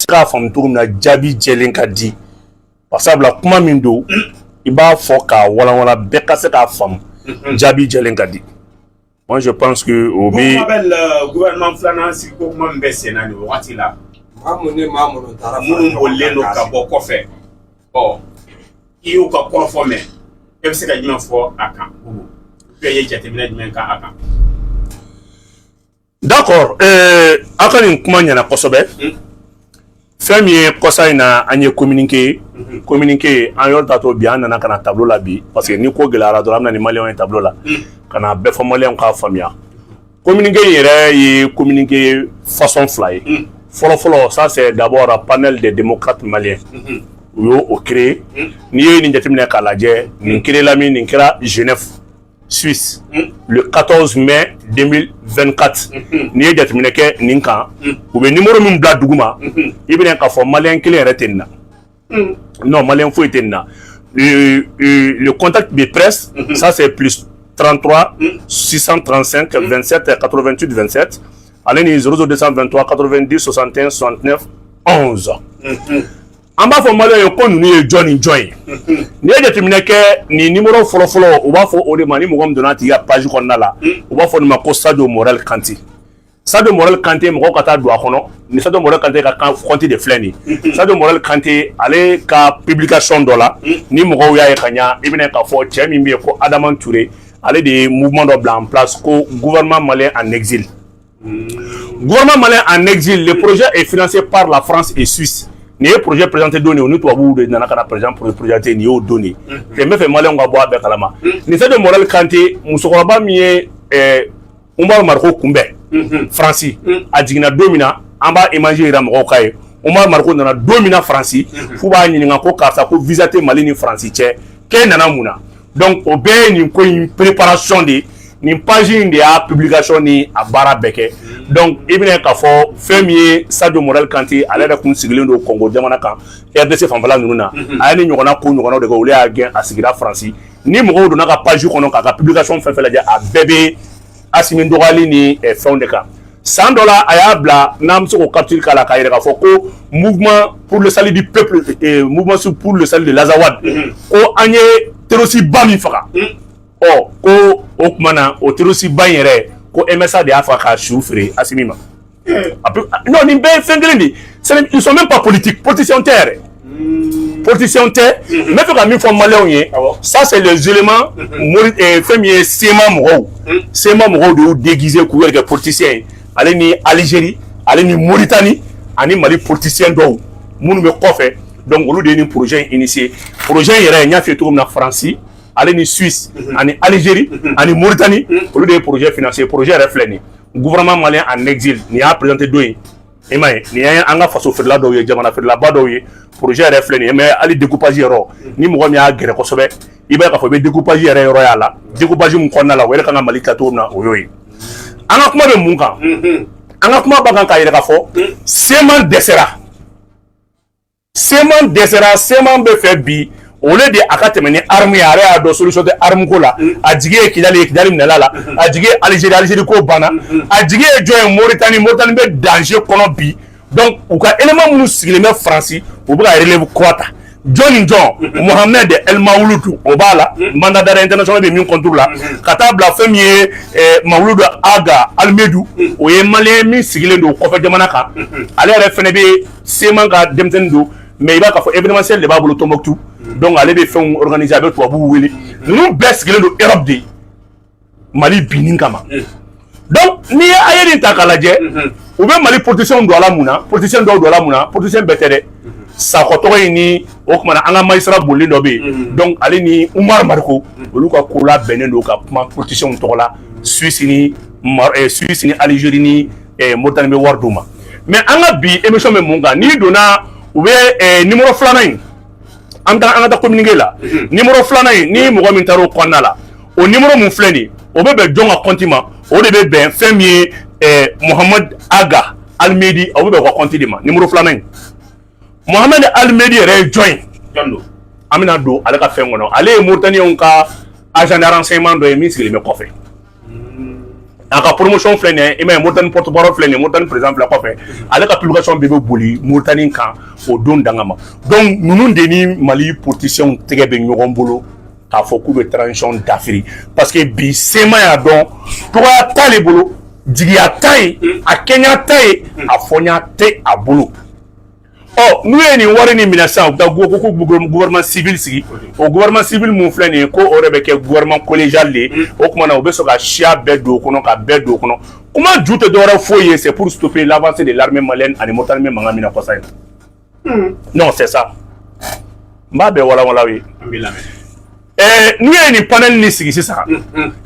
k'a faamu cogo min na jaabi jɛlen ka di pasabula kuma min don i b'a fɔ k'a walawala bɛɛ ka se k'a faamu jaabi jɛlen ka di. Moi je pense que au bi le gouvernement filanan sigi ko kuma min bɛ sen na nin wagati la minnu bolilen don ka bɔ kɔfɛ i y'u ka kɔrɔfɔ mɛn e bɛ se ka jumɛn fɔ a kan bɛɛ ye jateminɛ jumɛn k'a kan. D'accord a ka nin kuma ɲɛna kosɛbɛ fɛn min ye kɔsa in na an ye communiqué an yɔrɔ ta to bi an nana ka na tableau la bi parce que ni ko gɛlɛyara dɔrɔn an bɛna ni maliyɛnw ye tableau la ka na bɛɛ fɔ maliyɛnw k'a faamuya. Communiqué in yɛrɛ ye communiqué façon fila ye fɔlɔ ça c'est d'abord un panel des démocrates maliens u y'o créé n'i ye nin jateminɛ k'a lajɛ nin créela min nin kɛra Genève Suisse le 14 mai 2024 n'i ye jateminɛ kɛ nin kan u bɛ numéro min bila duguma i bɛna k'a fɔ maliyɛn kelen yɛrɛ tɛ nin na non maliyɛn foyi tɛ nin na le contact de presse ça c'est plus 33 635 27 88 27 ale ni 0223 90 61 69 11 an b'a fɔ maliyɛn ye ko ninnu ye jɔn ni jɔn ye n'i ye jateminɛ kɛ nin numéro fɔlɔ u b'a fɔ o de ma ni mɔgɔ min donna a tigi ka page kɔnɔna la u b'a fɔ nin ma ko Sadio Morel Kanté. Sadio Morel Kanté mɔgɔw ka taa don a kɔnɔ ni Sadio Morel Kanté ka compte de filɛ nin Sadio Morel Kanté ale ka publication dɔ la ni mɔgɔw y'a ye ka ɲa i bɛna k'a fɔ cɛ min bɛ yen ko Adama Touré ale de ye mouvement dɔ bila en place ko gouvernement malien en exil. Gouvernement malien en exil, le projet est financé par la France et Suisse. Ni projet présenté donné nous tubabu de nana kana président pour le projet ni o donné. Je me fais malien nga boa be kalama. Ni Sadio Morel Kanté musokɔrɔba min ye Umar Marko kunbɛ France a jiginna don min na an b'a image yira mɔgɔw ka ye Umar Marko nana don min na France fu b'a ɲininka ko karisa ko visa tɛ Mali ni France cɛ k'e nana mun na. Donc o bɛɛ ye nin ko in préparation de nin page in de y'a publication ni a baara bɛɛ kɛ. Donc i bɛna k'a fɔ fɛn min ye Sadio Morel Kanté ale yɛrɛ kun sigilen don Congo jamana kan RDC fanfɛla ninnu na a ye ni ɲɔgɔnna ko ɲɔgɔnnaw de kɛ olu y'a gɛn a sigira France ni mɔgɔw donna ka page kɔnɔ k'a ka publication fɛn fɛn lajɛ a bɛɛ bɛ Assimi dɔgɔyali ni fɛnw de kan. San dɔ la a y'a bila n'an bɛ se k'o capture k'a la k'a yɛrɛ k'a fɔ ko mouvement pour le salut du peuple mouvement pour le salut de l'Azawad ko an ye terroriste ba min faga ko o tuma na o terroriste ba in yɛrɛ ko MSA de y'a faga k'a su feere Assimi ma. Non nin bɛɛ ye fɛn kelen de ils sont même pas politiques politiciens tɛ yɛrɛ politiciens tɛ n bɛ fɛ ka min fɔ maliyɛnw ye ça c'est les éléments fɛn min ye sema mɔgɔw de y'u déguiser k'u yɛrɛ kɛ politiciens ye ale ni Algérie ale ni Mauritanie ani Mali politiciens dɔw minnu bɛ kɔfɛ donc olu de ye nin projet in initié projet in yɛrɛ n y'a f'i ye cogo min na France ale ni Suisse ani Algérie ani Mauritanie olu de ye projet financé projet yɛrɛ filɛ nin gouvernement malien en exil nin y'a présenté don ye i m'a ye nin y'an ka faso feerela dɔw ye jamana feerelaba dɔw ye projet yɛrɛ filɛ nin ye mais hali découpage yɔrɔ ni mɔgɔ min y'a gɛrɛ kosɛbɛ i b'a ye k'a fɔ i bɛ découpage yɛrɛ yɔrɔ y'a la découpage min kɔnɔna la o yɛrɛ kan ka Mali ta cogo min na o y'o ye an ka kuma bɛ mun kan an ka kuma b'a kan k'a yɛrɛ k'a fɔ seman dɛsɛra seman bɛ fɛ bi ole de a ka tɛmɛ ni arme ye ale y'a dɔn solution tɛ arme ko la a jigi ye Kidali minɛla la a jigi ye Algérie ko banna a jigi ye jɔn ye Mauritanie bɛ danger kɔnɔ bi donc u ka élément minnu sigilen bɛ France u bɛ ka relève kura ta jɔn ni jɔn Mohamed El Mawludu o b'a la mandat d'arrêt international bɛ min contre la ka taa bila fɛn min ye Mawludu Aga Almedu o ye maliyɛn min sigilen don kɔfɛ jamana kan ale yɛrɛ fɛnɛ bɛ seman ka denmisɛnnin don mais i b'a k'a fɔ événementiel de b'a bolo Tombouctou donc ale bɛ fɛnw organiser a bɛ tubabuw wele ninnu bɛɛ sigilen don Europe de Mali binnin kama donc n'i ye a ye nin ta k'a lajɛ u bɛ Mali politiciens don a la mun na politiciens dɔw don a la mun na politiciens bɛɛ tɛ dɛ Sakɔ tɔgɔ in ni o tuma na an ka magistrat bolilen dɔ bɛ yen donc ale ni Umar Marko olu ka ko labɛnnen don ka kuma politiciens tɔgɔ la Suisse ni Algérie ni Mauritanie bɛ wari d'u ma mais an ka bi émission bɛ mun kan n'i donna u bɛ numéro filanan in an ka taa communiqué la numéro filanan in ni mɔgɔ min taara o kɔnɔna la o numéro mun filɛ nin ye o bɛ bɛn jɔn ka compte ma o de bɛ bɛn fɛn min ye Mohamed Aga Almedi o bɛ bɛn o ka compte de ma numéro filanan in Mohamed Almedi yɛrɛ ye jɔn ye an bɛna don ale ka fɛn kɔnɔ ale ye Mauritaniens ka agent de renseignement dɔ ye min sigilen bɛ kɔfɛ en ka promotion filɛ i m'a ye Mauritanie porte-parole filɛ nin ye Mauritanie président filɛ kɔfɛ ale ka publication bɛɛ bɛ boli Mauritanie kan o don danga ma donc ninnu de ni Mali politiciens tɛgɛ bɛ ɲɔgɔn bolo k'a fɔ k'u bɛ transition dafiri parce que bi sema y'a dɔn togoya t'ale bolo jigiya t'a ye a kɛɲa t'a ye a fɔɲa tɛ a bolo n'u ye nin wari ni minɛ sisan u bɛ taa ko gouvernement civil sigi o gouvernement civil mun filɛ nin ye ko o de bɛ kɛ gouvernement collégial de ye o tuma na u bɛ sɔn ka siya bɛɛ don o kɔnɔ ka bɛɛ don o kɔnɔ kuma ju tɛ dɔwɛrɛ foyi ye c'est pour stopper l'avancée de l'armée malienne ani Mauritanie bɛ mankan min na kɔsa in na non c'est ça n b'a bɛɛ walawala aw ye n'u ye nin panel ni sigi sisan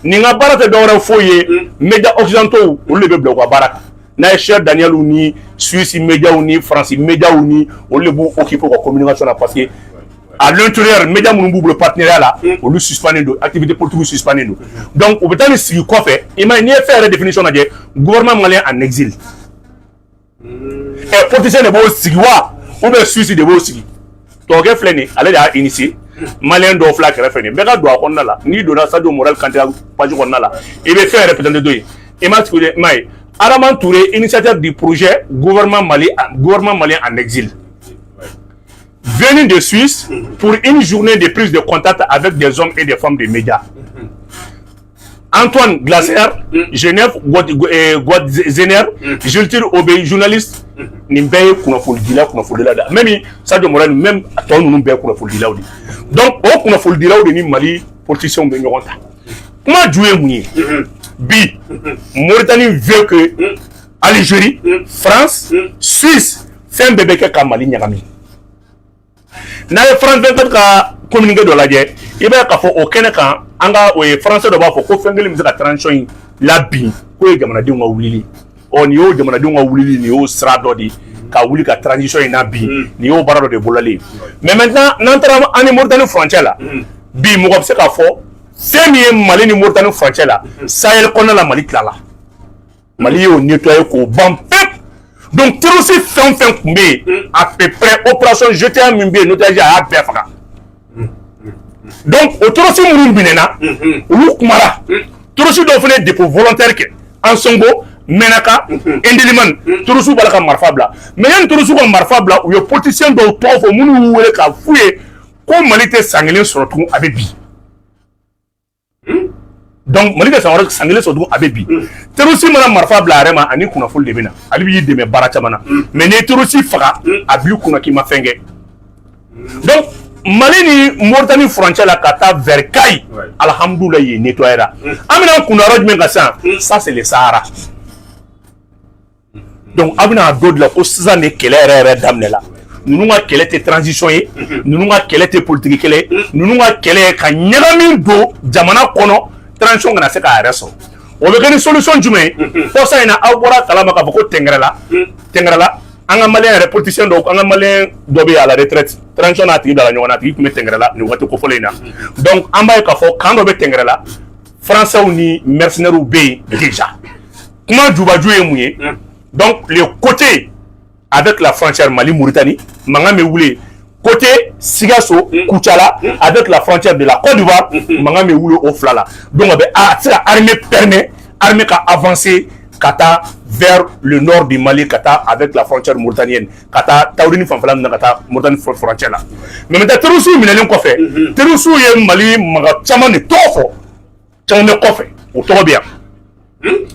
nin ka baara tɛ dɔwɛrɛ foyi ye médias occidentaux olu de bɛ bila u ka baara kan n'a ye cher Daniel ni Suisse médias ni France médias ni olu de b'u occuper ka communication la parce que à l'intérieur médias minnu b'u bolo partenariat la olu suspendé don activité politique suspendé don donc u bɛ taa ni sigi kɔfɛ i ma ye n'i ye fɛn yɛrɛ définition lajɛ gouvernement malien en exil politicien de b'o sigi wa ou bien Suisse de b'o sigi tɔgɔkɛ filɛ nin ale de y'a initié malien dɔw fila kɛrɛfɛ nin bɛɛ ka don a kɔnɔna la n'i donna Sadio Morel Kanté page kɔnɔna la i bɛ fɛn yɛrɛ présenté dɔ ye i ma sigi i ma ye Araman Touré, initiateur du projet gouvernement malien en exil, venu de Suisse pour une journée de prise de contact avec des hommes et des femmes des médias. Antoine Glaser, Genève, Guadzener, Jultir Obey, journaliste, Nimbe Kunafulidila, même Sadio Morel, même à toi, nous n'avons Kunafulidila. Donc, au Kunafulidila, ni Mali, politicien de Nyoranta. Comment jouer Mounier? Bi, Mauritanie veut que Algérie, France, Suisse, c'est un bébé qui a Mali Nyagami. N'a France 24 ka communiqué de la guerre, il va y avoir aucun cas, anga ou français de bas pour qu'on fasse la transition la bi, quoi est gamana diou ngawuli, on y a gamana diou ngawuli ni au stradodi, ka wuli ka transition na bi, ni au barado de bolali. Mais maintenant, n'entrons en Mauritanie frontière là, bi moukapse ka fo. C'est mieux Mali ni Mauritanie frontière là. Sahel connaît la Mali là. Mali est nettoyé qu'au ban pep. Donc tout aussi fin combé à peu près opération jeter un mumbi nettoyé à Befra. Donc autour aussi Mourumbinena ou Kumara. Tout aussi doit faire des dépôts volontaires que en Songo, Menaka, Indiliman, tout aussi balaka marfabla. Mais il y a tout aussi marfabla où les politiciens doivent pas faire mounu ou les cas fouiller comme Mali était sanguin sur le trou avec bi. Donc Mali ka sanwara sangele so dum abebi terusi mana marfa bla rema ani kuna fol de bena ali bi de me barata mana mais ne terusi faga abi kuna ki ma fenge donc Mali ni Mauritanie frontière la kata vers Kay alhamdoulillah yi nettoyera amina kuna roj men ka ça c'est le Sahara donc abina god la ko ça ne kelere damne la nous nga kele te transition ye nous nga kele te politique kele nous nga kele ka nyagami do jamana kono transition na se ka reso o be gani solution jumɛn ko sa ina aw bɔra kalama ka fɔ ko tengrela an ka malien politicien dɔw an ka malien dɔ bɛ à la retraite transition n'a tigi bila ɲɔgɔn na a tigi tun bɛ tengrela nin waati kofɔlen in na donc an b'a ye k'a fɔ kan dɔ bɛ tengrela français ni mercenaires bɛ yen déjà kuma jubaju ye mun ye donc le côté avec la frontière Mali-Mauritanie mangan bɛ wuli côté Sigasso, Kouchala, avec la frontière de la Côte d'Ivoire, Mangame Oulu au Flala. Donc, l'armée permet, l'armée a avancé Kata vers le nord du Mali, Kata avec la frontière mauritanienne. Kata, Taurini Fanfalam, Kata, Mauritanie frontière là. Mais maintenant, Teroussou, Minelin Kofé, Teroussou, Mali, Chaman de Tofo, Chaman de Kofé, au Torobia.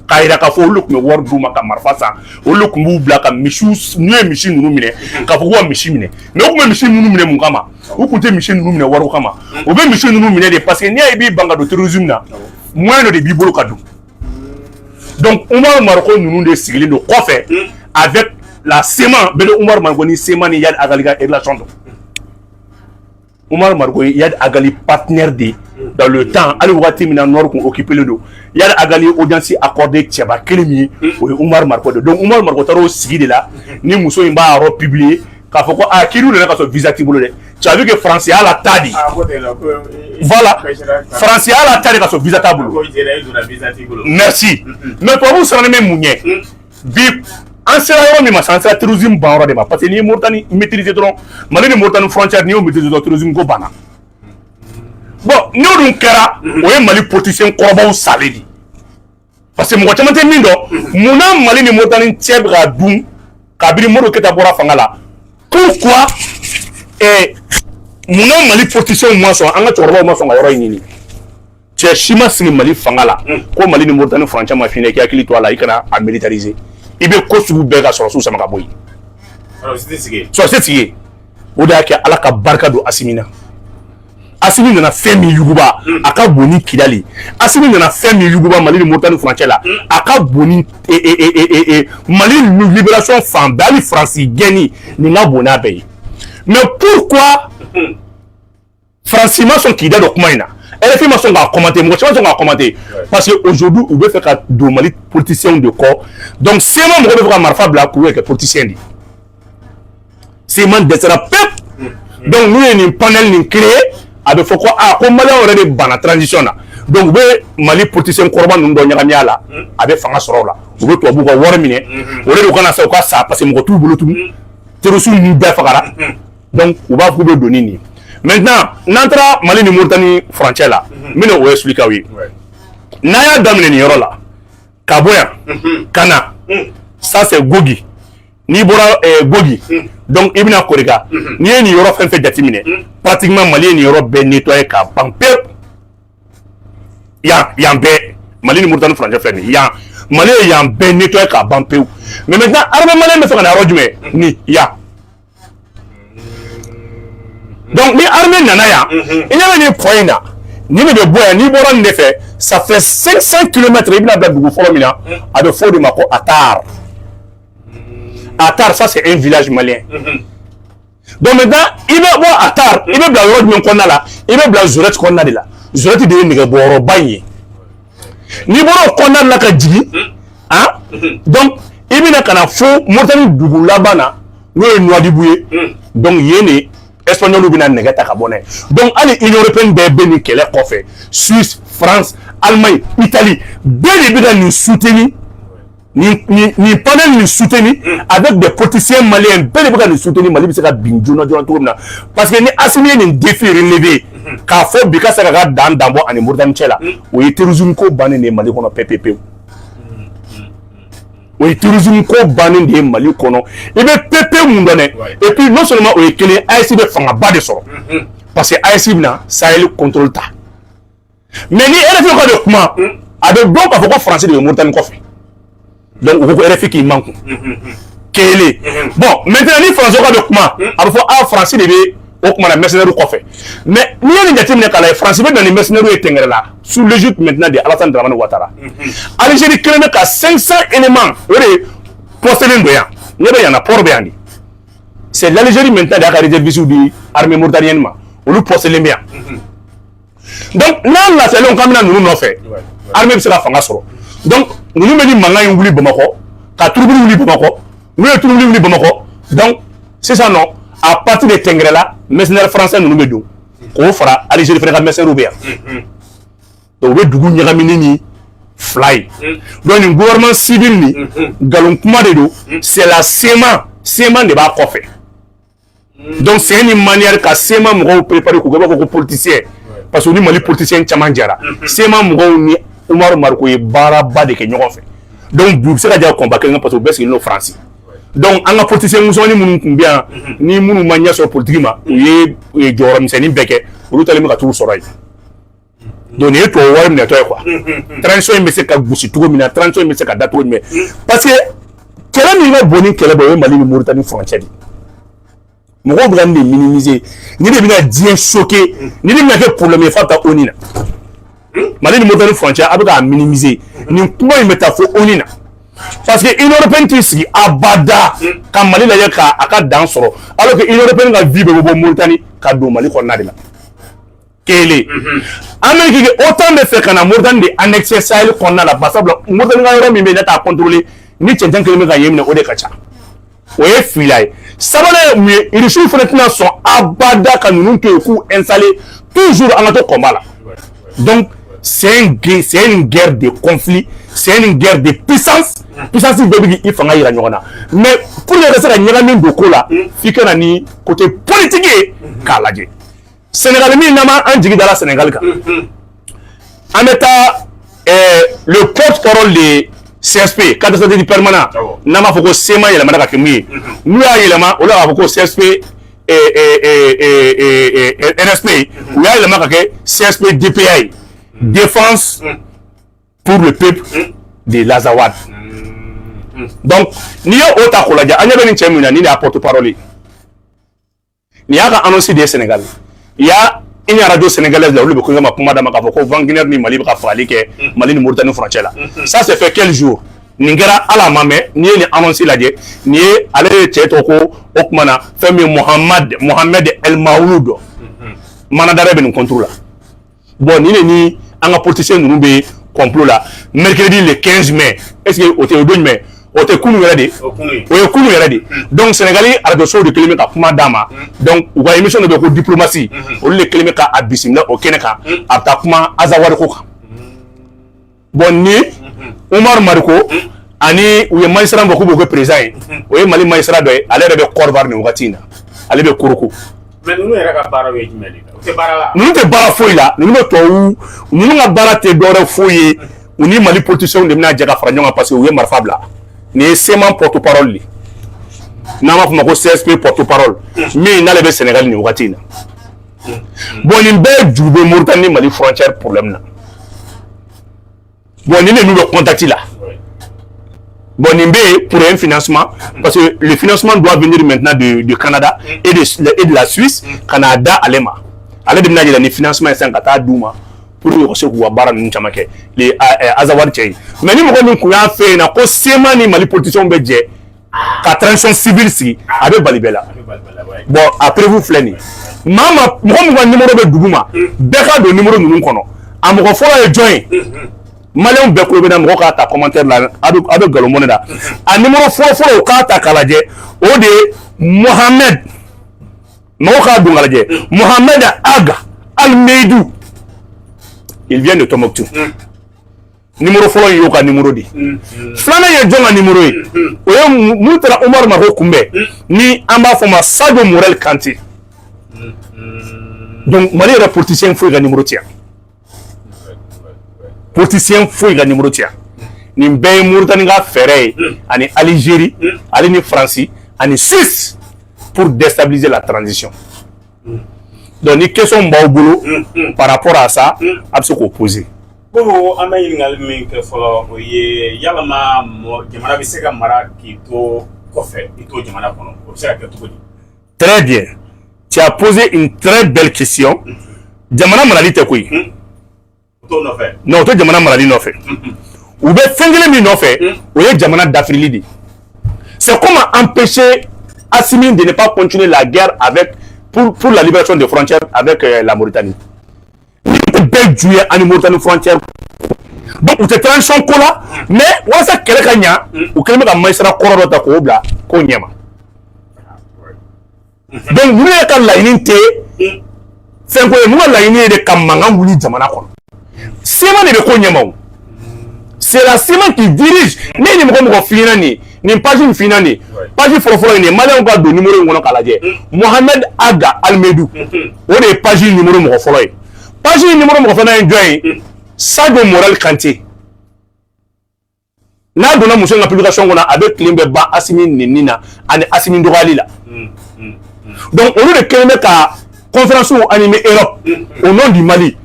Kaira ka fo luk me war duma ka marfasa o luk mu bla ka mishu nue mishi nunu mine ka fo wa mishi mine me o kuma mishi nunu mine mun kama o kunte mishi nunu mine waru kama o be mishi nunu mine de parce que ni ay bi banga do terrorisme na moyen de bi bolo kadu donc Omar Marko nunu de sigili do kofe avec la sema be Omar Marko ni sema ni yad agaliga et la chondo Omar Marko yad agali partenaire de dans le temps, allez voir Timina Nord qu'on occupe le dos. Il y a agali audience accordé Tchaba Kelemi ou Omar Marko. Donc Omar Marko taro sigi de là, ni Mousso Imba a publié. Quand faut quoi, qui nous le n'a visa tibulé. Tu as vu que Français a la tadi. Voilà, Français a la tadi quand son visa tabou. Merci. Mais pour vous, ça n'est même mounier. Bip. En ce moment, ça c'est terrorisme banro de ma. Parce que ni Mauritanie maîtriser trop. Malgré les Mauritanie frontière ni on maîtrise le terrorisme go bana. Bon, nous, on a Mali politicien corbeau salé. parce que mɔgɔ caman tɛ min dɔn munna Mali ni Mauritanie cɛ bɛ ka dun kabini Modibo Keyita bɔra fanga la pourquoi munna Mali politiciens ma sɔn an ka cɛkɔrɔbaw ma sɔn ka yɔrɔ in ɲini cɛ si ma sigi Mali fanga la ko Mali ni Mauritanie furancɛ ma f'i ɲɛna k'i hakili to a la i kana a militariser i bɛ ko sugu bɛɛ ka sɔrɔsiw sama ka bɔ yen sɔrɔsi tɛ yen o de y'a kɛ Ala ka barika don Asimi na Asimi nana fɛn min yuguba a ka bon ni Kidali Asimi nana fɛn min yuguba Mali ni Mauritanie furancɛ la a ka bon ni Mali libération fan bɛɛ hali Faransi gɛnni nin ka bon n'a bɛɛ ye mais pourquoi Faransi ma sɔn k'i da don kuma in na RFI ma sɔn k'a commenter mɔgɔ caman sɔn k'a commenter parce que aujourd'hui u bɛ fɛ ka don Mali politiciens de kɔ donc seulement mɔgɔ bɛ fɛ ka marifa bila k'u kɛ politicien de seulement dɛsɛra pep donc n'u ye nin panel nin créé a bɛ fɔ ko ko Maliyɛnw yɛrɛ de banna transition na donc u bɛ Mali politicien kɔrɔba ninnu dɔ ɲagami a la a bɛ fanga sɔrɔ o la u bɛ tubabuw ka wari minɛ o de kana sa u ka sa parce que mɔgɔ t'u bolo tugun terroriste ninnu bɛɛ fagara donc u b'a fɔ k'u bɛ don ni nin ye maintenant n'an taara Mali ni Mauritanie furancɛ la n bɛna o expliquer aw ye n'an y'a daminɛ nin yɔrɔ la ka bɔ yan ka na ça c'est Gogi n'i bɔra Gogi donc i bɛna Koreka n'i ye nin yɔrɔ fɛn fɛn jateminɛ pratiquement Mali ye nin yɔrɔ bɛɛ nettoyer ka ban pewu yan bɛɛ Mali ni Mauritanie furancɛ filɛ nin ye yan Mali ye yan bɛɛ nettoyer ka ban pewu mais maintenant armée malienne bɛ fɛ ka na yɔrɔ jumɛn ni yan donc ni armée nana yan i ɲɛ bɛ nin point in na ni de bɛ bɔ yan n'i bɔra nin de fɛ ça fait 500 km i bɛna bila dugu fɔlɔ min na a bɛ fɔ o de ma ko Atar Atar ça c'est un village malien donc maintenant i bɛ bɔ Atar i bɛ bila yɔrɔ jumɛn kɔnɔna la i bɛ bila Zorette kɔnɔna de la Zorette de ye nɛgɛbɔyɔrɔba in ye n'i bɔra o kɔnɔna la ka jigin donc i bɛna ka na fo Mauritanie dugu laban na n'o ye Nouadhibou ye donc yen de Espagnols bɛna nɛgɛ ta ka bɔ n'a ye donc hali Union européenne bɛɛ bɛ nin kɛlɛ kɔfɛ Suisse France Allemagne Italie bɛɛ de bɛ ka nin soutenir nin panel nin soutenir avec des politiciens maliens bɛɛ de bɛ ka nin soutenir Mali bɛ se ka bin joona joona cogo min na parce que ni Assimi ye nin défi relevé k'a fɔ bi ka se ka dan bɔ ani Mauritanie cɛ la o ye terrorisme ko bannen de ye Mali kɔnɔ pewu o ye terrorisme ko bannen de ye Mali kɔnɔ i bɛ pepe mun dɔn dɛ et puis non seulement o ye kelen AES bɛ fangaba de sɔrɔ parce que AES bɛna Sahel contrôle ta mais ni RFI ka de kuma a bɛ dɔn k'a fɔ ko Faransi de bɛ Mauritanie kɔfɛ donc u ko ko RFI k'i man kun kelen bon maintenant ni Faransi ka de kuma a bɛ fɔ Faransi de bɛ o kuma na mercenaires kɔfɛ mais n'i ye nin jateminɛ k'a lajɛ Faransi bɛ na ni mercenaires ye Tɛngɛrɛ la sous l'égide maintenant de Alassane Dramane Ouattara Algérie kelen bɛ ka 500 éléments o de postelen don yan ne bɛ yan na port bɛ yan de c'est l'Algérie maintenant de y'a ka réservistes di armée mauritanienne ma olu postelen bɛ yan donc n'an lafiyalen k'an bɛna ninnu nɔfɛ armée bɛ se ka fanga sɔrɔ donc ninnu bɛ ni mankan in wuli Bamakɔ ka turuburu wuli Bamakɔ n'u ye turuburu wuli Bamakɔ donc sisan nɔ à partir de Tɛngɛrɛ la mercenaires français ninnu bɛ don k'o fara Algérie fana ka mercenaires bɛ yan donc u bɛ dugu ɲagamini ni fila ye donc nin gouvernement civil ni nkalon kuma de don c'est la SEMA de b'a kɔfɛ donc c'est une manière ka SEMA mɔgɔw préparer k'u kɛ b'a fɔ ko politicien parce que ni Mali politicien caman jara SEMA mɔgɔw ni Umaru Mariko ye baaraba de kɛ ɲɔgɔn fɛ donc bu bɛ se ka diya combat kelen parce que u bɛɛ sigilen don Faransi donc an ka politicien musomanin minnu tun bɛ yan ni minnu ma ɲɛ sɔrɔ politique ma u ye jɔyɔrɔ misɛnnin bɛɛ kɛ olu talen bɛ ka t'u sɔrɔ yen donc nin ye tubabu wari minɛtɔ ye quoi transition in bɛ se ka gosi cogo min na transition in bɛ se ka da cogo jumɛn parce que kɛlɛ min ka bon ni kɛlɛ bɛ o ye Mali ni Mauritanie furancɛ de mɔgɔw bɛ ka nin de minimiser ni de bɛna diɲɛ choquer ni de bɛna kɛ problème ye f'a bɛ taa ONU na Mali ni Mauritanie furancɛ a bɛ k'a minimiser nin kuma in bɛ taa fo ONU na parce que Union européenne t'i sigi abada ka Mali lajɛ k'a ka dan sɔrɔ alors que Union européenne ka vie bɛ bɔ Mauritanie ka don Mali kɔnɔna de la kelen Amérique autant de fɛ ka na Mauritanie de annexer Sahel kɔnɔna la basabula Mauritanie ka yɔrɔ min bɛ yen ne t'a contrôler ni cɛncɛn kelen bɛ ka yen minɛ o de ka ca o ye fila ye sabanan ye mun ye Irisiw fana tɛna sɔn abada ka ninnu to yen k'u installer toujours an ka to combat la donc c'est une guerre de conflit c'est une guerre de puissance bɛɛ bɛ k'i fanga yira ɲɔgɔn na mais pour que ka se ka ɲagami don ko la f'i ka na ni côté politique ye k'a lajɛ Sénégal min n'an b'an jigi dala Sénégal kan an bɛ taa le porte-parole de CSP, cadre stratégique permanent, n'a pas fait SEMA et la madame Kakimi. Nous, on a fait CSP et NSP, nous avons fait CSP DPI, Défense pour le peuple de l'Azawad. Donc, ni au Otakoladja, il y a une tchémina, ni la porte-parole. Il y a annoncé des Sénégal. Il y a une radio sénégalaise là où le Bokouya m'a commandé à Makafoko, Vanguiner ni Mali Brafali, Mali ni Mauritanie frontière. Ça se fait quel jour? Ningera ala mame, ni annoncé la die, ni allé Tchétoko, Okmana, Femi Mohamed El Maouloud. Manadare ben contrôle. Bon, ni un politicien nous be complot là. Mercredi le 15 mai. Est-ce que au 2 mai? Ote kunu yɛrɛ de donc Sénégalais radio show de kelen bɛ ka kuma d'a ma donc u ka émission de bɛ ko diplomatie olu de kelen bɛ ka a bisimila o kɛnɛ kan a bɛ taa kuma Azawadi ko kan bon ni Umar Mariko ani u ye magistrat bɔ k'u b'o kɛ président ye o ye Mali magistrat dɔ ye ale yɛrɛ bɛ Côte d'Ivoire nin wagati in na ale bɛ Koroko mais ninnu yɛrɛ ka baara ye jumɛn de ye o tɛ baara la ninnu tɛ baara foyi la ninnu bɛ tubabu ninnu ka baara tɛ dɔwɛrɛ foyi ye u ni Mali politiciens de bɛna jɛ ka fara ɲɔgɔn kan parce que u ye marifa bila ni SEMA porte-parole n'a pas fait CSP porte-parole mais n'allait pas Sénégal ni wagati na bon ni bɛ jube Mauritanie Mali frontière problème na bon ni nous le contacter là bon ni pour un financement parce que le financement doit venir maintenant du Canada et de la Suisse Canada alema ale de n'a ni financement 50 douma pour que vous barra ni chamake les Azawadi tchei mais ni mo ko min ku ya fe na ko SEMA ni Mali politicien be je ka transition civile si abe balibela bon après vous fleni mama mo ko numéro be duguma be ka do numéro nunu kono am ko folo e join malien be ko be na mo ka ta commentaire la ado galo moneda a numéro folo ka ta kalaje o de Mohamed mo ka do ngalaje Mohamed Aga Almeidou. Il vient de Tombouctou. Numéro follow yoka numéro di. Flana ye jonga numéro yi. Oyo mutra Omar Maro Kumbe ni amba foma Sadio Morel Kanté. Donc Mali le politicien faut le numéro tia. Politicien faut le numéro tia. Ni be Mauritanie ga ferré ani Algérie, ali ni France, ani Suisse pour déstabiliser la transition. Donc, les questions par rapport à ça, absolument opposé. Bon, on a une follow, oui, Yalama, Jamana Bisseka Mara, qui to Kofe, et to Jamana Kono. Très bien. Tu as posé une très belle question. Jamana Marali te koui. Non, toi Jamana Marali non fait. Ou bien Fengele mi non fait, ou bien Jamana d'Afrique. C'est comment empêcher Assimi de ne pas continuer la guerre avec pour la libération des frontières avec la Mauritanie. Bel juillet en Mauritanie frontière. Donc, vous êtes un champ là, mais on sait que quelqu'un ou quelqu'un qui a maïsra corona ta koubla konyama. Donc, vous n'avez qu'à la unité, c'est que nous la unité de Kamanga Mouli Jamana kon. SEMA ne konyama. C'est la SEMA qui dirige. Ni mo finani. Ni page finani page foro ni malien ga do numéro ngono kala je Mohamed Aga Almeidou o de page numéro mo folo page numéro mo fana join Sadio Morel Kanté na do na muso na publication ngona avec Klimbe ba Assimi Nina ani Assimi Ndogali là donc au lieu de Klimbe ka conférence animée Europe au nom du Mali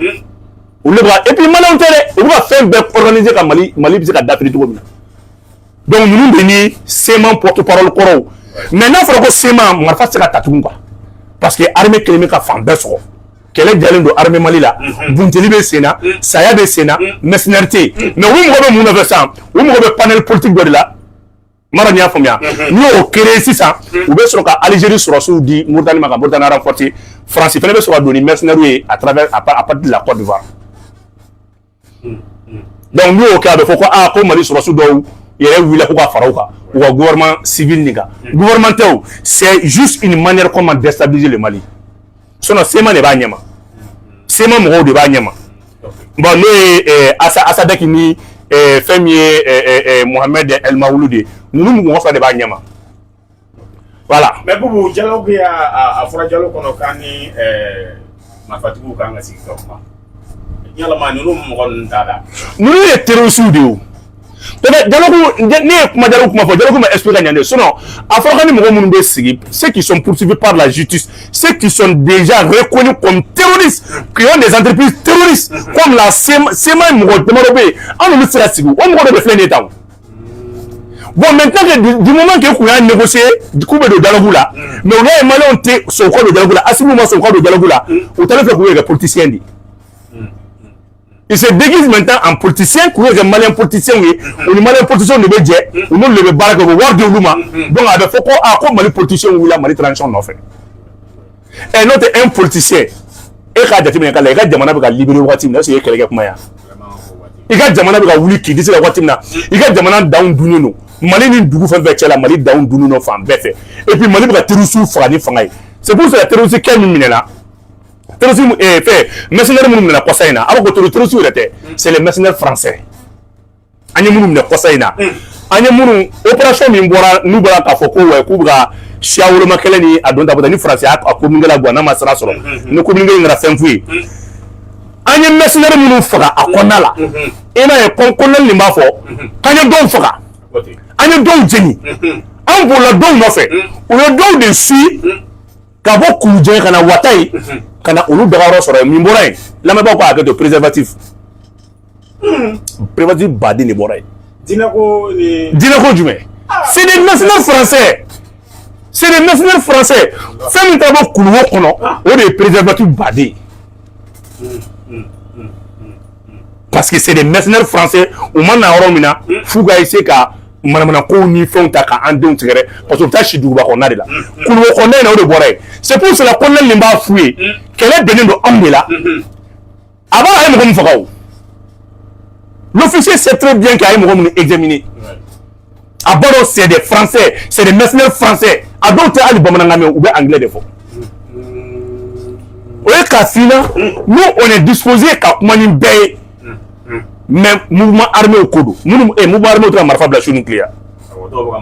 on le bras et puis Mali on va faire organiser ka Mali bisa ka d'Afrique tout comme donc nous venons SEMA porte-parole koro maintenant il faut que SEMA marfa se ka tatugun quoi parce que armée kelemi ka fan bɛɛ sɔgɔ kɛlɛ jalen do armée Mali la bunteli bɛ senna saya bɛ senna mercenarité mais u mɔgɔ bɛ mun nɔfɛ sisan u mɔgɔ bɛ panel politique dɔ de la mara ni y'a faamuya n'i y'o créé sisan u bɛ sɔrɔ ka Algérie sɔrɔsiw di Mauritanie ma ka Mauritanie renforcer France fɛnɛ bɛ sɔrɔ ka don ni mercenaires ye à partir de la Côte d'Ivoire donc n'i y'o kɛ a bɛ fɔ ko ko Mali sɔrɔsiw dɔw yɛrɛ wulila ko ka fara u kan u ka gouvernement civil nin kan gouvernement tɛ o c'est juste une manière comment déstabiliser le Mali sinon SEMA de b'a ɲɛma SEMA mɔgɔw de b'a ɲɛma bon n'o ye Asadek ni fɛn min ye Mohamed El Maouloud de ninnu mɔgɔ fila de b'a ɲɛma voilà. Mais Boubou dialogue a fɔra dialogue kɔnɔ k'an ni marifatigiw kan ka sigi ka kuma Nous les terroristes ceux qui sont poursuivis par la justice, ceux qui sont déjà reconnus comme terroristes, qui ont des entreprises terroristes, comme la SEMA, bon, maintenant que du moment que vous avez négocié du coup de dialogue là, mais on a malin son corps de dialogue là, à ce moment son corps de dialogue là, vous allez faire courir les politiciens. Il se déguise maintenant en politicien, courir les malins politiciens, oui, ou les malins politiciens ne veut dire, ou non le barrage de voir de Luma, donc avec faut qu'on a comme les politiciens ou la mali tranchant en fait. Et notre un politicien, et quand il y a des gens qui ont libéré le Watim, c'est quelqu'un comme ça. Il y a des gens qui ont voulu quitter la Watim, il y a des gens qui ont down Mali ni dugu fɛn fɛn cɛla Mali daw dunu no fan bɛɛ fɛ et puis Mali bɛ ka terroristes faga ni fanga ye c'est pour ça que terroriste kɛ min minɛna terroriste fɛ mercenaires minnu minɛna kɔsa in na a b'a fɔ terroriste yɛrɛ tɛ c'est les mercenaires français an ye minnu minɛ kɔsa in na an ye minnu opération min bɔra n'u bɔra k'a fɔ ko k'u bɛ ka siya woloma kɛlɛ ni a don ta ni français a communiqué la Guanama n'a ma sira sɔrɔ ni communiqué in kɛra fɛn fu ye an ye mercenaires minnu faga a kɔnɔna la i n'a ye colonel nin b'a fɔ k'an ye dɔw faga an ye dɔw jeni an bolila dɔw nɔfɛ u ye dɔw de si ka bɔ kulujɛ ka na wata ye ka na olu dagayɔrɔ sɔrɔ yen min bɔra yen lamɛnbaaw ka hakɛ to préservatif baden de bɔra yen dinɛko jumɛn c'est des mercenaires français fɛn min ta bɔ kuluwo kɔnɔ o de ye préservatif baden parce que c'est des mercenaires français u ma na yɔrɔ min na f'u ka essayer ka manamana ko ni fɛnw ta ka an denw tigɛrɛ parce que u bɛ taa si duguba kɔnɔna de la kuluwo kɔnɔna in na o de bɔra yen c'est pour cela colonel nin b'a f'u ye kɛlɛ bɛnnen don anw de la a b'a a ye mɔgɔ min faga o l'officier sait très bien qu'a ye mɔgɔ minnu examiner a b'a dɔn c'est des français c'est des mercenaires français a dɔw tɛ hali bamanankan mɛn u bɛ anglais de fɔ o ye k'a f'i la nous on est disposé ka kuma ni bɛɛ ye mais mouvement armé au kodo mouvement armé to marfa bla shuni clear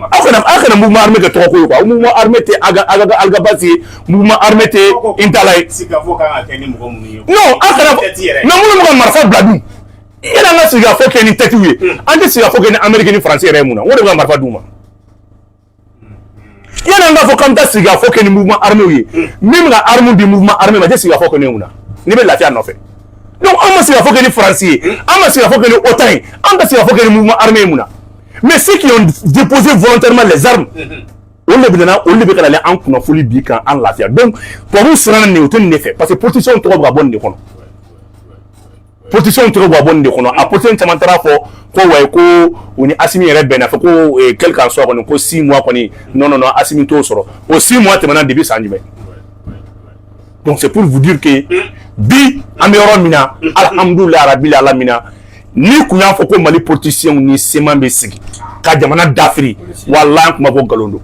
akana mouvement armé ke to ko quoi mouvement armé te aga basi mouvement armé te intalay non akana non mouvement marfa bla dum ina nga siga fo ke ni tetiwe ande siga fo ke ni américain ni français re muna wode ga marfa duma ina nga fo kam ta siga fo ke ni mouvement armé wi même la arme du mouvement armé ma siga fo ke ni muna ni be lafiya no fe donc on m'a dit qu'il faut que les Français, on m'a dit qu'il faut que les OTAN, on m'a dit qu'il faut que les mouvements armés. Mais ceux qui ont déposé volontairement les armes, on les veut aller en folie bica en la fière. Donc pour vous c'est un néoton effet parce que protection trop bonne de kono. Protection trop bonne de kono. A protection tamantara ko on est assimilé red ben ko quel qu'en soit ko 6 mois ko ni non assimilé to soro. Au 6 mois te maintenant début sanjime. Donc c'est pour vous dire que bi amero mina alhamdulillah rabbil alamin ni kunya foko Mali politicien ni sema be sigi ka jamana dafri wallahi kuma ko galondo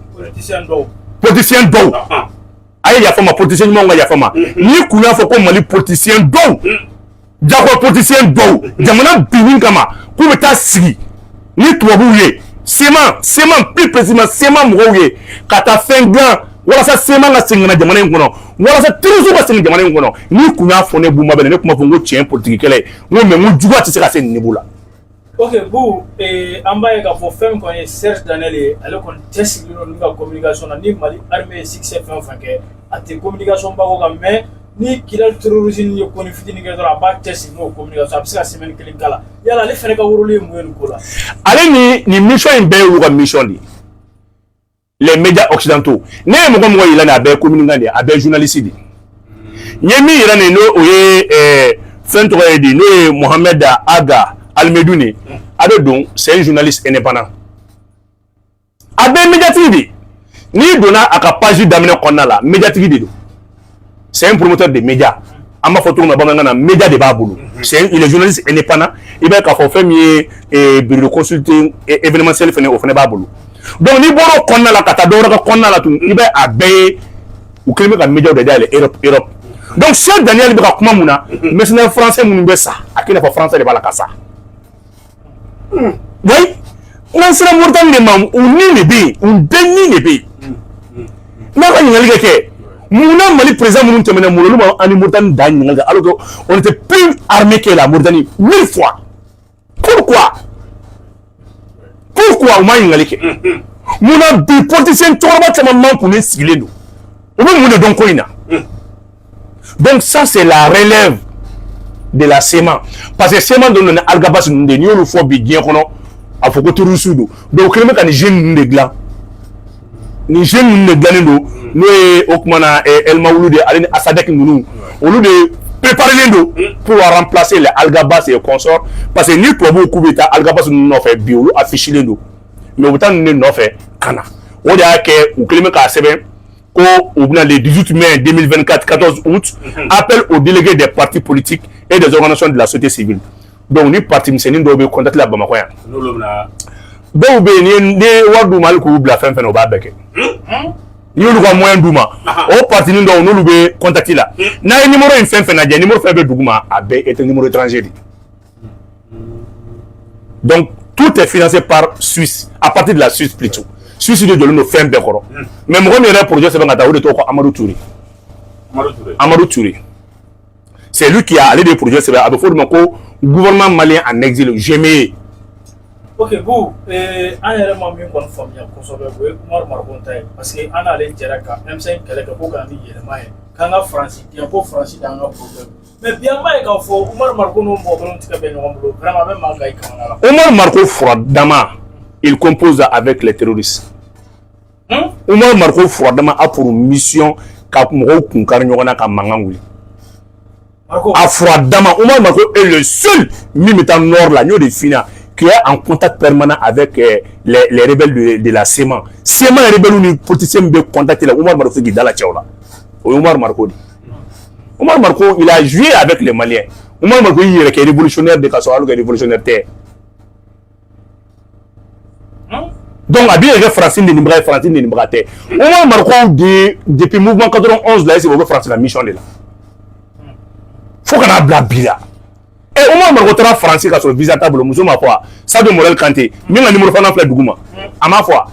politicien do ay ya fama politicien mo nga ya fama ni kunya foko Mali politicien do jako politicien do jamana binin kama ku beta sigi ni tubabu ye sema plus précisément sema mo ye kata fengan wala sa sema nga singana jamana ngono wala sa tirusu ba singana jamana ngono ni kunya fone buma bele ne kuma fongo tien politique kele ngo me ngo juwa ti se ka se nibula OK bu ambaye ka fo fem ko Serge Daniel ale kon test ni ka communication ni Mali armée succès fem fanke ati communication ba ko mais ni kilal terrorisme ni ko ni fitini ke dora ba test no communication abisa semaine kelen kala yala le fere ka worole moyen ko la ale ni mission en be wo mission di les médias occidentaux ne mo ko mo yila na be communiquant de abe journaliste di nyemi ira ne no oye centre di no Mohamed Aga Almedouni abe don c'est un journaliste indépendant abe médiatique di ni dona aka page d'amene konna la médiatique di do c'est un promoteur de médias ama photo na banga na média de babulu il est journaliste indépendant il va ka fo fami et bureau consulting événementiel fene o fene babulu. Donc ni boro konna la kata dora ka konna la tu ibe abe ou kelme ka média de dale Europe. Donc Cheikh Daniel be ka kuma muna mercenaire français mun be sa akina fa français de bala ka sa. Oui, on sera mortel de mam ou ni ne be, ou deni ne be. Na ka ngali ke Mouna Mali président Mounou Temene Mouloulou en Mauritanie d'Agnanga, alors qu'on était plus armé que la Mauritanie 1000 fois. Pourquoi? Pourquoi Ouma Ingalike? Mouna des politiciens tournent tellement pour nous sigler nous. On va donc koina. Donc ça c'est la relève de la SEMA. Parce que SEMA donne Algabas nous dénions le fois bien qu'on a faut que tout reçu. Donc le mec a des jeunes de gland. Ni jeunes de gland nous Okmana et El Maouloud Aline Asadek nous. Au lieu de préparer les pour remplacer les Algabas et les consorts parce que ni pour beaucoup d'état Algabas nous n'ont fait bio afficher les nous. Mais autant nous n'ont fait cana. On dit que au climat à Sébé le 18 mai 2024, 14 août, appel aux délégués des partis politiques et des organisations de la société civile. Donc, les partis musulmans doivent contacter la Bamako. Donc, les Wadou Malkou la fin au Babeke. Nous avons moyen d'Ouma. Au parti, nous devons contacter là. N'a un numéro une fin un numéro faible d'Ouma est un numéro étranger. Donc, tout est financé par Suisse, à partir de la Suisse plutôt. Suisse de l'eau fait un bécoro. Mais mon premier projet, c'est Amadou Touré. Amadou Touré. C'est lui qui a allé des projets, c'est le gouvernement malien en exil. Jamais. Ok, vous, on est vraiment mieux qu'on forme, parce qu'on a allé dire que M5 quand on a France, il y a un peu France dans nos problèmes. Mais bien, quand faut, Omar Marco, nous vraiment même Omar Marco Froidama. Il compose avec les terroristes. Omar Marco Froidama a pour mission Froidama. Omar Marco est le seul militant nord là, qui est en contact permanent avec les rebelles de la SEMA. SEMA les rebelles les politiciens be contacter là. Omar Marco qui dans la tchaola. Omar Marco. Omar Marco il a joué avec les Maliens. Omar Marco il est révolutionnaire de Kassoualo, révolutionnaire terre. Donc, à bien Francine de Nimbrate, Francine de Nimbrate. Omar Marco, depuis le mouvement 91, là, c'est France la mission de là. Faut qu'on a blabila. Et Omar Marco, tu as Francine qui a son visa table, Moussou ma foi. Ça de Morel Kanté. Même un numéro de Douguma. À ma foi.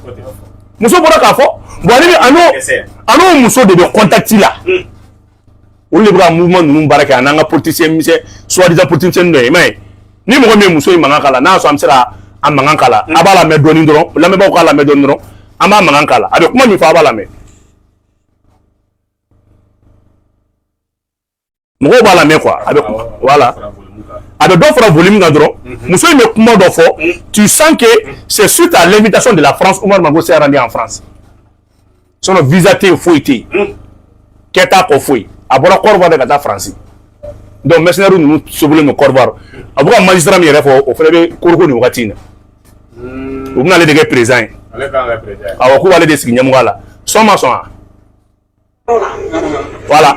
Moussou Bora Kafo. Bon, allez, Moussou de contacter là. On le bras mouvement de Moubaraka, un politicien, soit-disant politicien de mais ni mon Moussou, il m'a là, n'a pas a mangakala aba la me doni ndron la me ba la me doni ndron ama mangakala avec comment il faut aba la me mo ba la me quoi avec voilà avec d'autres volumes ndron muso il me comment d'offre tu sens que c'est suite à l'invitation de la France Omar Marco s'est rendu en France son visa té fouité keta ko foué abora corva de la France donc mercenaire nous sobule no corvar abora magistrat mi refo o frebe korko ni watina vous allez devenir présent. Alors, vous allez décider de voilà. Soma. Voilà.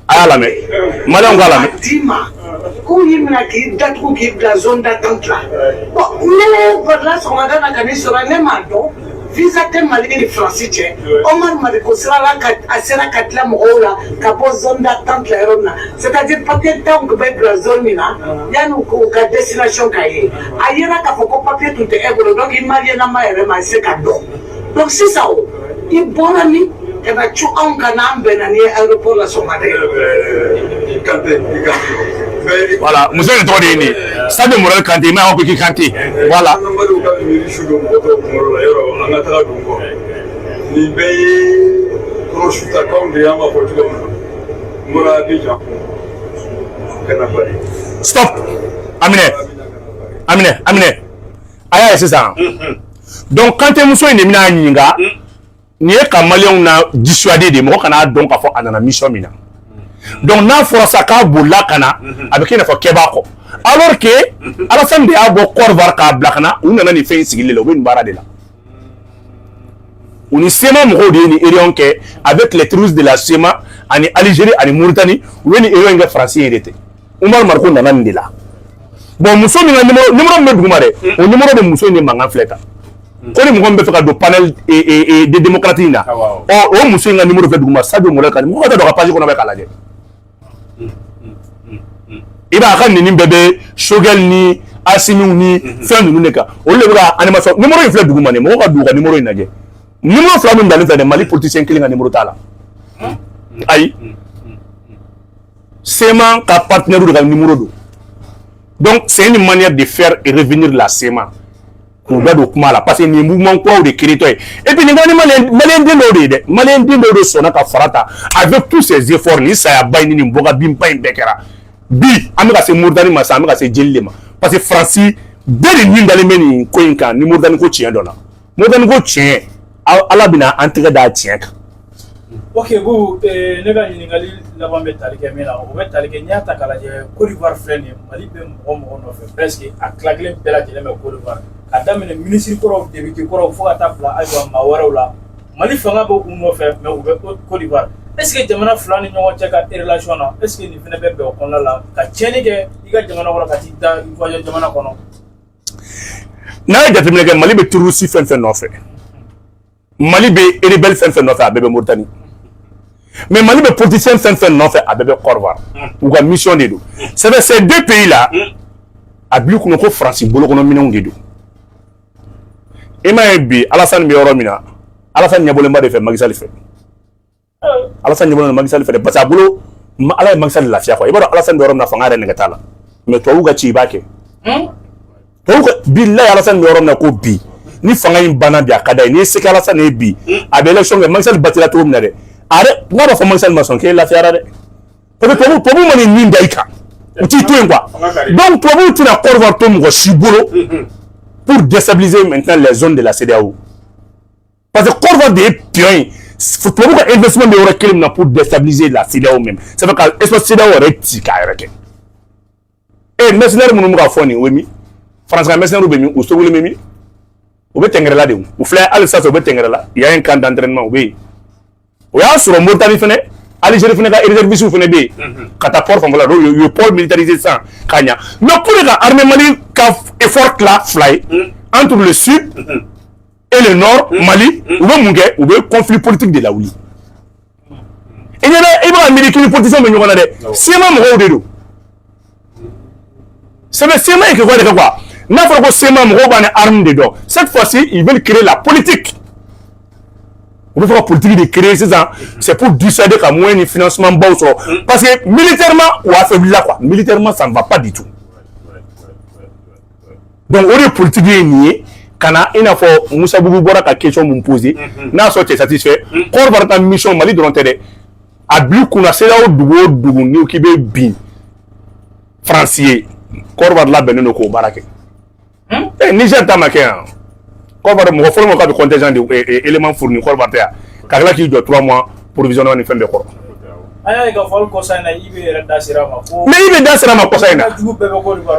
À la main. Madame Galame. Comment il m'a dit d'être qui de la zone d'attente là. Bon, nous voilà ce qu'on a dans la canne sur un émado. Visiter malgré les Français. Omar Marco sera là à sera katla moula kapo zone d'attente là. C'est-à-dire papier tant que ben la zone là. Ya nous ka destination kaye. Ailleurs ka faut papier tout est égalo donc il m'a rien à ma c'est cadeau. Donc c'est ça. Il bon ami et va tu en canam benani aéroport la Somalie. Voilà, monsieur le Tordini. Ça de Morel Kanté, mais on peut qui Kanté. Voilà. Stop. Amine. Aya c'est ça. Donc quand tu es mina ninga, ni e kamalion na dissuader des mots kana donc a fo anana mission mina. Donc na força ka bola kana avec une fois kebako. Alors que à la fin de abo korvar ka blakana on nana ni fait sigile le win bara de là. On est seulement modi ni erion ke avec les trous de la SEMA en Algérie en Mauritanie on est erion nga français hérité. Omar Marco nana ndela. Bon muso ni numéro me dumare o numéro de muso ni manga fleka. Quand on fait le panel et des démocrates, on muso nga numéro fait duguma ça de Morel Kanté mo ka do page ko na ba kala de. Iba kan ni bébé Shogel ni Asimi ni fin de neka o le bra animation numéro il fait duguma ne mo ka duga numéro inaje numéro flamme dans le Mali politicien qui nga numéro tala aïe SEMA ka partenaire de numéro 2 donc c'est une manière de faire et revenir la SEMA pour faire du mal parce que ni mouvement quoi de créer et puis les malien de sona ka farata avec tous ces efforts ni ça ya bay ni mboga bimpa imbekera bi amika se Mauritanie ma sa amika se jellema parce que Francis dès ni ndale meni ko inka ni Mauritanie ko tien dona Mauritanie ko tien ala bina entré da tien ok bu ne ga ɲininkali laban bɛ tali kɛ min na o bɛ tali kɛ n'i y'a ta k'a lajɛ Côte d'Ivoire filɛ nin ye Mali bɛ mɔgɔ mɔgɔ nɔfɛ presque a tila kelen bɛɛ lajɛlen bɛ Côte d'Ivoire ka daminɛ ministre kɔrɔw député kɔrɔw fo ka taa bila ayiwa maa wɛrɛw la Mali fanga bɛ u nɔfɛ mais u bɛ Côte d'Ivoire est ce que jamana fila ni ɲɔgɔn cɛ ka relation na est ce que nin fana bɛ bɛn o kɔnɔna la ka tiɲɛni kɛ i ka jamana kɔnɔ ka t'i da voyage jamana kɔnɔ n'a ye jateminɛ kɛ Mali bɛ terroriste fɛn fɛn nɔfɛ Mali bɛ rebelle fɛn fɛn nɔfɛ a bɛɛ bɛ Mauritanie mais Mali bɛ politicien fɛn fɛn nɔfɛ a bɛɛ bɛ Côte d'Ivoire u ka mission de don c'est vrai ces deux pays là a bila kɔnɔ ko France bolokɔnɔ minɛnw de don e m'a ye bi Alassane bɛ yɔrɔ min na Alassane ɲɛbɔlen ba de fɛ Macky Sall fɛ Alassane ɲɛbɔlen Macky Sall fɛ parce que a bolo Ala ye Macky Sall lafiya quoi i b'a dɔn Alassane bɛ yɔrɔ min na fanga yɛrɛ nɛgɛ t'a la mais tubabuw ka ci i b'a kɛ tubabuw ka bilahi Alassane bɛ yɔrɔ min na ko bi ni fanga in banna bi a ka d'a ye n'i ye se kɛ Alassane ye bi a bɛ élection kɛ Macky Sall batira cogo min na dɛ arrête n'a b'a fɔ Macky Sall ma sɔn k'e lafiyara dɛ parce que tubabuw ma nin min da i kan u t'i to yen quoi donc tubabuw tɛna Côte d'Ivoire to mɔgɔ si bolo pour déstabiliser maintenant les zones de la CEDEAO parce que Côte d'Ivoire de ye pion ye tubabuw ka investissement bɛ yɔrɔ kelen min na pour déstabiliser la CEDEAO même ça fait ka espace CEDEAO yɛrɛ ci k'a yɛrɛ kɛ mercenaires minnu bɛ ka fɔ nin o ye min France ka mercenaires bɛ min u sogolen bɛ min u bɛ tɛngɛrɛ la de u filɛ hali sisan u bɛ tɛngɛrɛ la il y a un camp d'entraînement u bɛ yen o y'a sɔrɔ Mauritanie fɛnɛ Algérie fɛnɛ ka réservistes fɛnɛ bɛ yen ka taa port fanfɛla la u ye port militarisé sisan k'a ɲa mais pour que ka armée Mali ka effort tila fila ye entre le sud et le nord Mali u bɛ mun kɛ u bɛ conflit politique de lawuli i ɲɛ bɛ i bɛ ka miiri k'i ni politiciens bɛ ɲɔgɔn na dɛ SEMA mɔgɔw de don c'est vrai SEMA ye kɛ quoi de kɛ quoi n'a fɔra ko SEMA mɔgɔw b'a ni arme de dɔn cette fois-ci ils veulent créer la politique. On veut faire la politique de créer, c'est pour dissuader qu'à moins de financement bas parce que militairement, on a fait là quoi. Militairement, ça ne va pas du tout. Donc, on est politique de nier. Quand on a fait Moussa Boubou Bora la question me poser, n'a sorti satisfait. Quand on va dans mission Mali de l'intérêt, à but qu'on a c'est là où Dougou ni qui be bin français. Quand on va là ben no barake. Niger tamaké. Quand on va me refaire mon cas de contingent d'éléments fournis, quand on va faire, car là qui doit 3 mois provisionnement ni fin de corps. Mais il est dans ce moment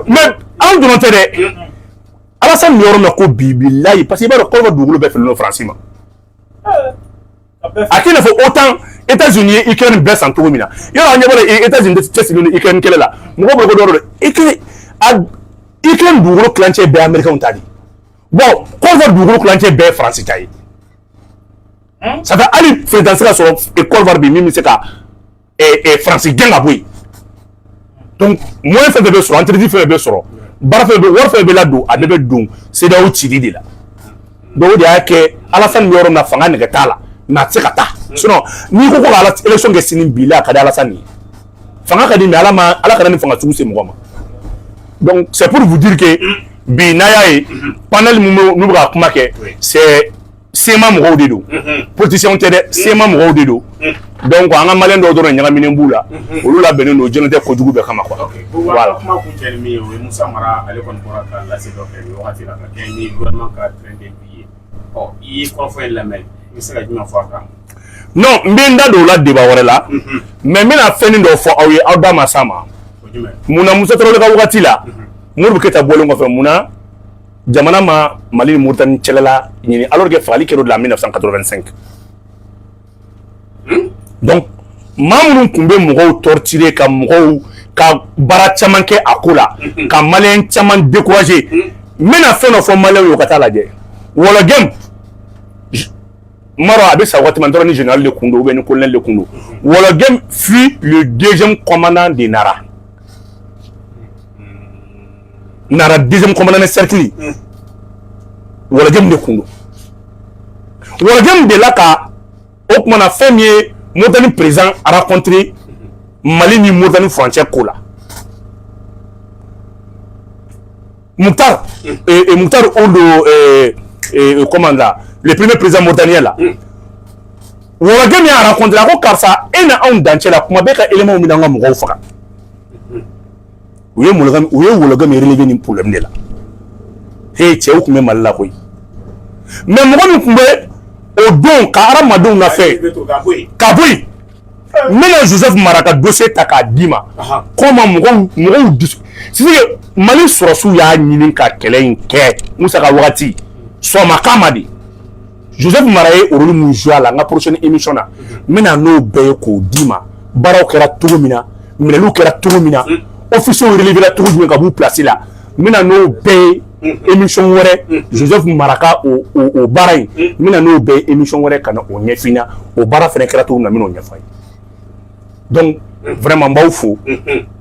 mais en donnant tes Alassane Nioro n'a qu'au bibi là parce qu'il va le corps du groupe de français. À qui il faut autant États-Unis Ukraine baisse en tout mina. Il y a les États-Unis Ukraine quelle est là. Moi beaucoup d'or Ukraine du groupe clanché bé américain on t'a dit. Bon, quand on va clancher bé français taille. Ça va aller faire dans ce sur école va bien même c'est qu'à et français gagne à boui. Donc moi fait de sur entretien fait de sur. Bar fait de war fait de là do a de dum c'est là où tu dis là. Donc il y a que Alassane Nioro na fanga ne gata na tsekata. Sinon ni ko ala élection ke sinin bila ka Alassane. Fanga ka di mais ala ka ni fanga tout c'est moi. Donc c'est pour vous dire que Binaya pendant nous va commencer c'est SEMA mɔgɔw de don politiciens tɛ dɛ SEMA mɔgɔw de don donc an ka maliyɛn dɔw dɔrɔn ɲagaminen b'u la olu labɛnnen don jɛnɛ tɛ kojugu bɛɛ kama quoi voilà kuma kun cɛ ni min ye o ye Musa Mara ale kɔni bɔra ka lase dɔ kɛ nin wagati la ka kɛ ni gouvernement ka train de vie ɔ i ye kɔrɔfɔ in lamɛn i bɛ se ka jumɛn fɔ a kan non n bɛ n da don o la débat wɛrɛ la mais n bɛna fɛnnin dɔ fɔ aw ye aw da ma s'a ma munna Musa Tarawele ka wagati la Modibo Keyita bɔlen kɔfɛ munna jamana ma Mali ni Mauritanie cɛla ɲini alors que fagali kɛra o de la en 1985 donc maa minnu tun bɛ mɔgɔw torturer ka mɔgɔw ka baara caman kɛ a ko la ka maliyɛn caman décourager n bɛna fɛn dɔ fɔ maliyɛnw ye o ka taa lajɛ Wolo Game Maro a bɛ sa waati min na ni général de kun don ou bien ni colonel de kun don Wolo Game fut le deuxième commandant de Nara. Nara deuxième commandant de cercle Wolo Game de kundo Wolo Game de la ka o kuma na fɛn min ye Mauritanie président a rencontré Mali ni Mauritanie frontière ko la. Mouktar et Mouktar Ould comment là, le premier président mauritanien là. Wagem a rencontré la Karsa et na on danché la kuma beka élément mi danga moko faka. Ouye Wagem est relevé ni problème de là. Hey tché ou kuma mal la koy. Mais moko mi kumbe au don ka aramadon na fait. Kaboui. Maintenant Joseph Maraka dossier taka dima. Comment moko c'est que Mali sorosu ya nyinin ka kelen ke Moussa ka wakati so makamadi Joseph Maraye orolu mu joie la nga prochaine émission na mena no be ko dima baraw kera tugumina minelu kera tugumina officiel relevé la tugumu ka bu placer la mena no be émission wore Joseph Maraka o baray mena no be émission wore kana o nyefina o bara fene kera tugumina mino nyefay donc vraiment ba fou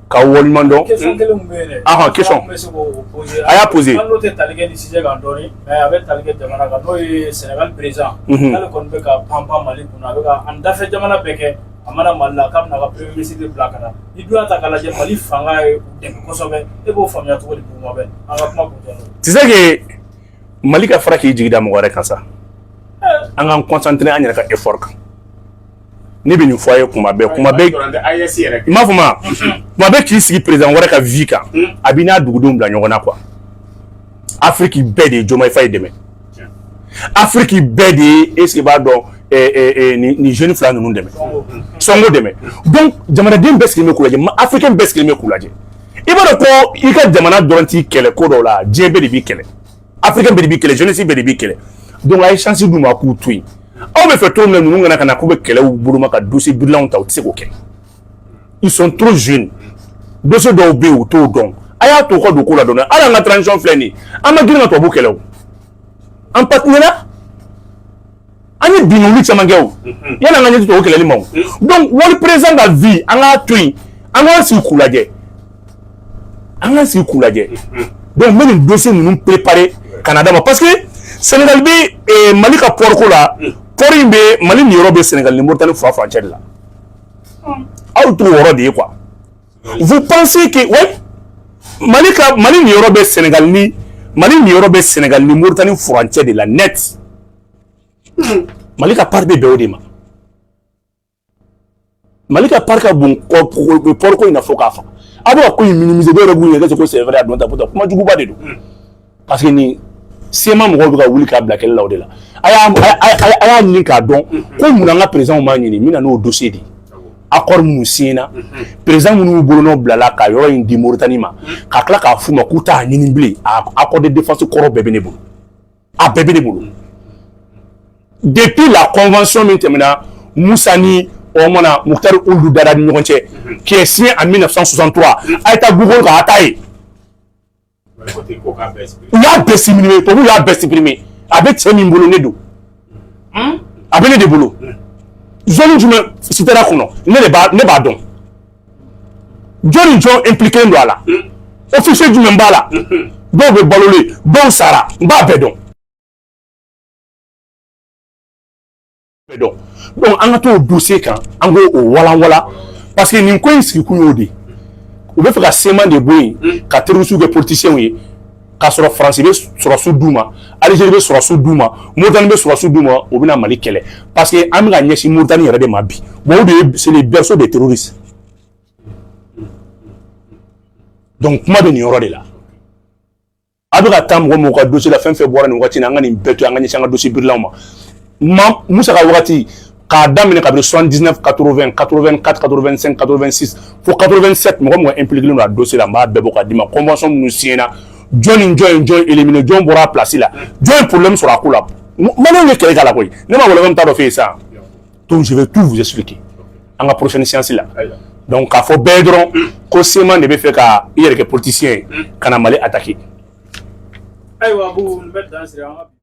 ka wolmando question aya poser quand tu talige di sujet kan doni mais avec talige jamana kan no Sénégal président ale kon be ka pampa Mali kuna be ka anda fe jamana beke amana malla kam na ka premier ministre blakana i doit ta kala je Mali fanga de ko sobe e bo famia to di buma ben anga kuma ko jeno tu sais que Mali ka fara ki jigida mo gore kan sa anga concentrer anya ka effort kan ni be ni foyer kuma be ma fuma ma be ki sigi président wara ka vie kan abina dugudum bla nyogona quoi Afrique bede joma fay deme Afrique bede est-ce que ba do ni jeune flan nous deme songo deme donc jamana dem beski me kulaje ma africain beski me kulaje ibara ko ika jamana doranti kele ko do la jebe de bi kele africain be de bi kele jeunesse be de bi kele donc ay chance du ma ku tui on me fait tout le monde ngana kana ko be kele u buluma ka dossier bilan ta tse ko ke ils sont trop jeunes dossier do be ou to don aya to ko do ko la don ala nga transition fleni ama gina to bu kele en partenariat ani binu li chama ngeu yana nga nyito okele limon donc wol président da vie anga twin anga si kulaje donc même dossier nous préparer Canada parce que Sénégal bi Mali ka porko la porimbe Mali ni Europe Sénégal ni Mauritanie frontière là auto woro de quoi vous pensez que ouais Mali ni Europe Sénégal ni Mauritanie frontière de la net Mali ka part de Béodima Mali ka part ka bon porko ina foka fa abo ko minimiser de rebu ne ko c'est vrai adon ta kuma jugu ba de do parce que ni sema mo ko ka wuli ka blaquer la odela aya ni ka don ko mun nga président ma ni mina no dossier di accord musina président mun bolo no blala ka yoro indi Mauritanie ma ka kla ka fuma kuta ni blé accord de défense koro bébé ne bolo a bébé ne bolo depuis la convention maintenant Moussani Omona Mouktar Ould Dada Nyonche qui est signé en 1963 a été Google ka ataye il a bestiprimé pour vous il a bestiprimé avec ses mimbolo nedo avec les déboulots Johnny Juma c'était là qu'on ne pas donc Johnny John impliqué dans là officier du Mbala donc le balolé bon Sarah mba bedon donc on a tout au dossier quand on go au wala parce que ni ko inski kunyodi o be faka sema de boy ka terusu de politiciens oui ka soro français be soro su duma algérie be soro su duma Mauritanie be soro su duma o bina Mali kele parce que am ga nyeshi Mauritanie yere de mabi bon c'est les berceaux des terroristes donc kuma be ni yoro de la abuka tam go mo ka dossier la fin février ni wakati na ngani beto ngani changa dossier birlama Moussa ka wakati ka damine ka 79 80 84 85 86 fo 87 mo ko impliqué dans dossier la ma bebo ka dima convention nous siena join éliminer John bora placer là join problème sur la coula maintenant le kele la koy ne ma wala même ta faire ça donc je vais tout vous expliquer en la prochaine séance là donc a faut bedron ko sema ne be fait ka hier que politicien kana Mali attaquer aywa bu bet dans